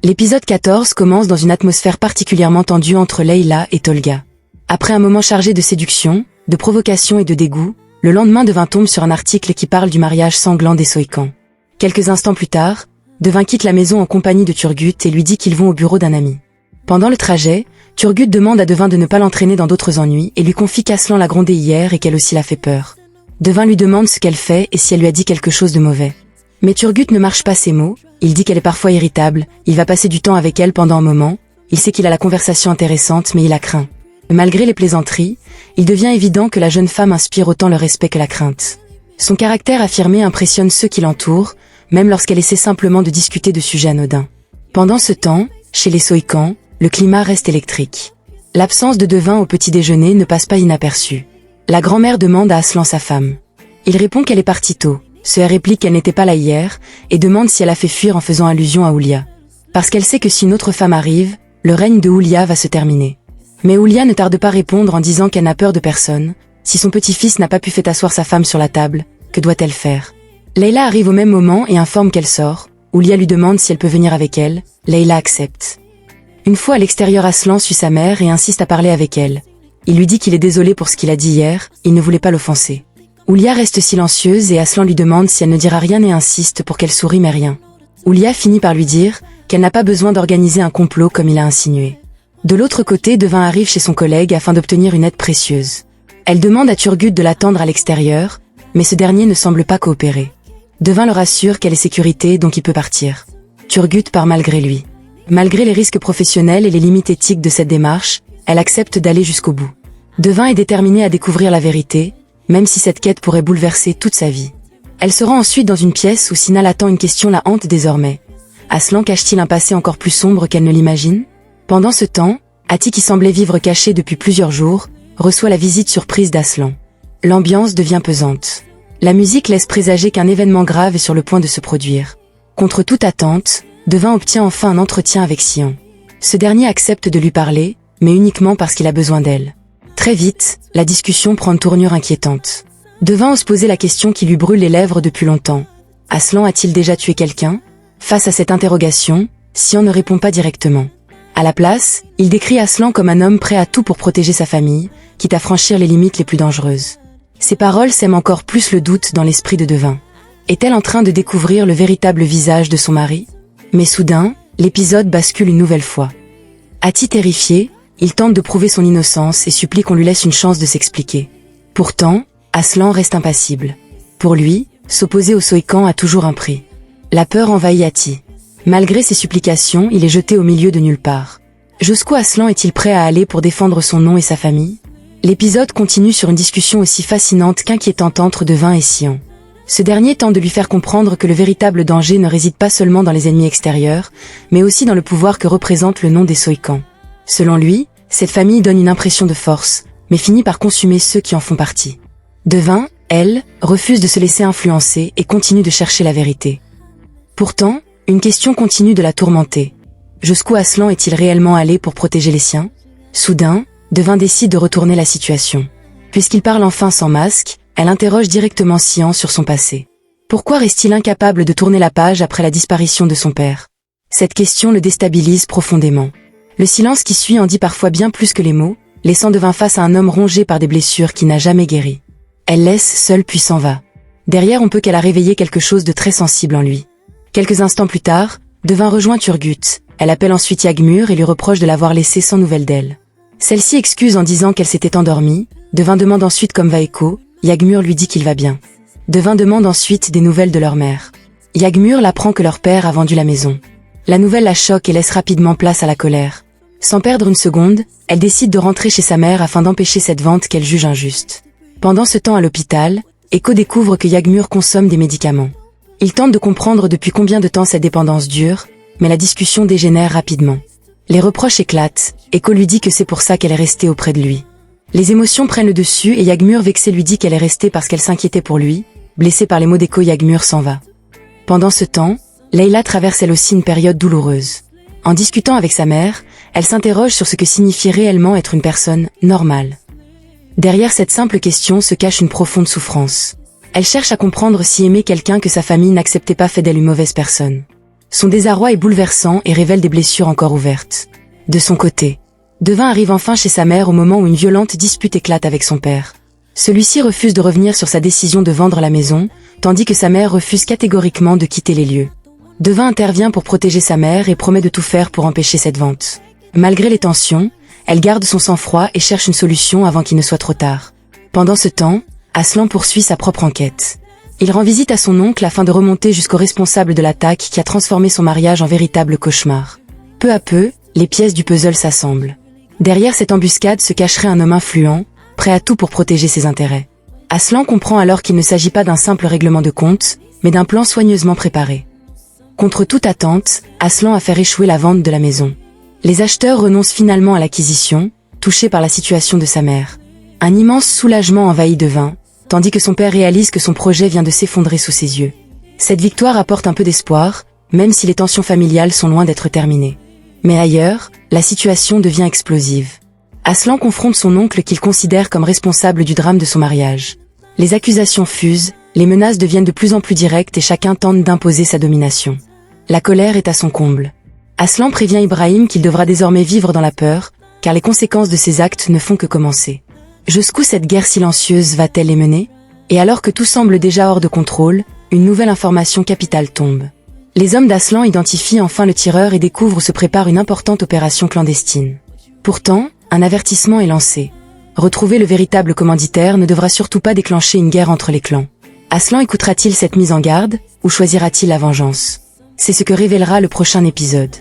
L'épisode 14 commence dans une atmosphère particulièrement tendue entre Leila et Tolga. Après un moment chargé de séduction, de provocation et de dégoût, le lendemain Devin tombe sur un article qui parle du mariage sanglant des Soykan. Quelques instants plus tard, Devin quitte la maison en compagnie de Turgut et lui dit qu'ils vont au bureau d'un ami. Pendant le trajet, Turgut demande à Devin de ne pas l'entraîner dans d'autres ennuis et lui confie qu'Aslan l'a grondée hier et qu'elle aussi l'a fait peur. Devin lui demande ce qu'elle fait et si elle lui a dit quelque chose de mauvais. Mais Turgut ne marche pas ses mots, il dit qu'elle est parfois irritable, il va passer du temps avec elle pendant un moment, il sait qu'il a la conversation intéressante mais il la craint. Malgré les plaisanteries, il devient évident que la jeune femme inspire autant le respect que la crainte. Son caractère affirmé impressionne ceux qui l'entourent, même lorsqu'elle essaie simplement de discuter de sujets anodins. Pendant ce temps, chez les Soykan, le climat reste électrique. L'absence de Devin au petit déjeuner ne passe pas inaperçue. La grand-mère demande à Aslan sa femme. Il répond qu'elle est partie tôt. Elle réplique qu'elle n'était pas là hier, et demande si elle a fait fuir en faisant allusion à Oulia. Parce qu'elle sait que si une autre femme arrive, le règne de Oulia va se terminer. Mais Oulia ne tarde pas à répondre en disant qu'elle n'a peur de personne. Si son petit-fils n'a pas pu faire asseoir sa femme sur la table, que doit-elle faire? Leila arrive au même moment et informe qu'elle sort. Oulia lui demande si elle peut venir avec elle. Leila accepte. Une fois à l'extérieur, Aslan suit sa mère et insiste à parler avec elle. Il lui dit qu'il est désolé pour ce qu'il a dit hier, il ne voulait pas l'offenser. Oulia reste silencieuse et Aslan lui demande si elle ne dira rien et insiste pour qu'elle sourie mais rien. Oulia finit par lui dire qu'elle n'a pas besoin d'organiser un complot comme il a insinué. De l'autre côté, Devin arrive chez son collègue afin d'obtenir une aide précieuse. Elle demande à Turgut de l'attendre à l'extérieur, mais ce dernier ne semble pas coopérer. Devin le rassure qu'elle est sécurité donc il peut partir. Turgut part malgré lui. Malgré les risques professionnels et les limites éthiques de cette démarche, elle accepte d'aller jusqu'au bout. Devin est déterminée à découvrir la vérité, même si cette quête pourrait bouleverser toute sa vie. Elle se rend ensuite dans une pièce où Sina l'attend. Une question la hante désormais. Aslan cache-t-il un passé encore plus sombre qu'elle ne l'imagine? Pendant ce temps, Ati, qui semblait vivre cachée depuis plusieurs jours, reçoit la visite surprise d'Aslan. L'ambiance devient pesante. La musique laisse présager qu'un événement grave est sur le point de se produire. Contre toute attente, Devin obtient enfin un entretien avec Sion. Ce dernier accepte de lui parler, mais uniquement parce qu'il a besoin d'elle. Très vite, la discussion prend une tournure inquiétante. Devin ose poser la question qui lui brûle les lèvres depuis longtemps. Aslan a-t-il déjà tué quelqu'un? Face à cette interrogation, Sion ne répond pas directement. À la place, il décrit Aslan comme un homme prêt à tout pour protéger sa famille, quitte à franchir les limites les plus dangereuses. Ces paroles sèment encore plus le doute dans l'esprit de Devin. Est-elle en train de découvrir le véritable visage de son mari? Mais soudain, l'épisode bascule une nouvelle fois. Ati terrifié, il tente de prouver son innocence et supplie qu'on lui laisse une chance de s'expliquer. Pourtant, Aslan reste impassible. Pour lui, s'opposer aux Soykan a toujours un prix. La peur envahit Ati. Malgré ses supplications, il est jeté au milieu de nulle part. Jusqu'où Aslan est-il prêt à aller pour défendre son nom et sa famille? L'épisode continue sur une discussion aussi fascinante qu'inquiétante entre Devin et Sion. Ce dernier tente de lui faire comprendre que le véritable danger ne réside pas seulement dans les ennemis extérieurs, mais aussi dans le pouvoir que représente le nom des Soykan. Selon lui, cette famille donne une impression de force, mais finit par consumer ceux qui en font partie. Devin, elle, refuse de se laisser influencer et continue de chercher la vérité. Pourtant, une question continue de la tourmenter. Jusqu'où Aslan est-il réellement allé pour protéger les siens? Soudain, Devin décide de retourner la situation. Puisqu'il parle enfin sans masque, elle interroge directement Sion sur son passé. Pourquoi reste-t-il incapable de tourner la page après la disparition de son père? Cette question le déstabilise profondément. Le silence qui suit en dit parfois bien plus que les mots, laissant Devin face à un homme rongé par des blessures qui n'a jamais guéri. Elle laisse seule puis s'en va. Derrière, on peut qu'elle a réveillé quelque chose de très sensible en lui. Quelques instants plus tard, Devin rejoint Turgut. Elle appelle ensuite Yagmur et lui reproche de l'avoir laissée sans nouvelles d'elle. Celle-ci excuse en disant qu'elle s'était endormie. Devin demande ensuite comme va Eko. Yagmur lui dit qu'il va bien. Devin demande ensuite des nouvelles de leur mère. Yagmur l'apprend que leur père a vendu la maison. La nouvelle la choque et laisse rapidement place à la colère. Sans perdre une seconde, elle décide de rentrer chez sa mère afin d'empêcher cette vente qu'elle juge injuste. Pendant ce temps à l'hôpital, Eko découvre que Yagmur consomme des médicaments. Il tente de comprendre depuis combien de temps cette dépendance dure, mais la discussion dégénère rapidement. Les reproches éclatent, Eko lui dit que c'est pour ça qu'elle est restée auprès de lui. Les émotions prennent le dessus et Yagmur vexé lui dit qu'elle est restée parce qu'elle s'inquiétait pour lui. Blessée par les mots d'Eko, Yagmur s'en va. Pendant ce temps, Leila traverse elle aussi une période douloureuse. En discutant avec sa mère, elle s'interroge sur ce que signifie réellement être une personne normale. Derrière cette simple question se cache une profonde souffrance. Elle cherche à comprendre si aimer quelqu'un que sa famille n'acceptait pas fait d'elle une mauvaise personne. Son désarroi est bouleversant et révèle des blessures encore ouvertes. De son côté, Devin arrive enfin chez sa mère au moment où une violente dispute éclate avec son père. Celui-ci refuse de revenir sur sa décision de vendre la maison, tandis que sa mère refuse catégoriquement de quitter les lieux. Devin intervient pour protéger sa mère et promet de tout faire pour empêcher cette vente. Malgré les tensions, elle garde son sang-froid et cherche une solution avant qu'il ne soit trop tard. Pendant ce temps, Aslan poursuit sa propre enquête. Il rend visite à son oncle afin de remonter jusqu'au responsable de l'attaque qui a transformé son mariage en véritable cauchemar. Peu à peu, les pièces du puzzle s'assemblent. Derrière cette embuscade se cacherait un homme influent, prêt à tout pour protéger ses intérêts. Aslan comprend alors qu'il ne s'agit pas d'un simple règlement de compte, mais d'un plan soigneusement préparé. Contre toute attente, Aslan a fait échouer la vente de la maison. Les acheteurs renoncent finalement à l'acquisition, touchés par la situation de sa mère. Un immense soulagement envahit Devin, tandis que son père réalise que son projet vient de s'effondrer sous ses yeux. Cette victoire apporte un peu d'espoir, même si les tensions familiales sont loin d'être terminées. Mais ailleurs, la situation devient explosive. Aslan confronte son oncle qu'il considère comme responsable du drame de son mariage. Les accusations fusent, les menaces deviennent de plus en plus directes et chacun tente d'imposer sa domination. La colère est à son comble. Aslan prévient Ibrahim qu'il devra désormais vivre dans la peur, car les conséquences de ses actes ne font que commencer. Jusqu'où cette guerre silencieuse va-t-elle les mener? Et alors que tout semble déjà hors de contrôle, une nouvelle information capitale tombe. Les hommes d'Aslan identifient enfin le tireur et découvrent où se prépare une importante opération clandestine. Pourtant, un avertissement est lancé. Retrouver le véritable commanditaire ne devra surtout pas déclencher une guerre entre les clans. Aslan écoutera-t-il cette mise en garde, ou choisira-t-il la vengeance? C'est ce que révélera le prochain épisode.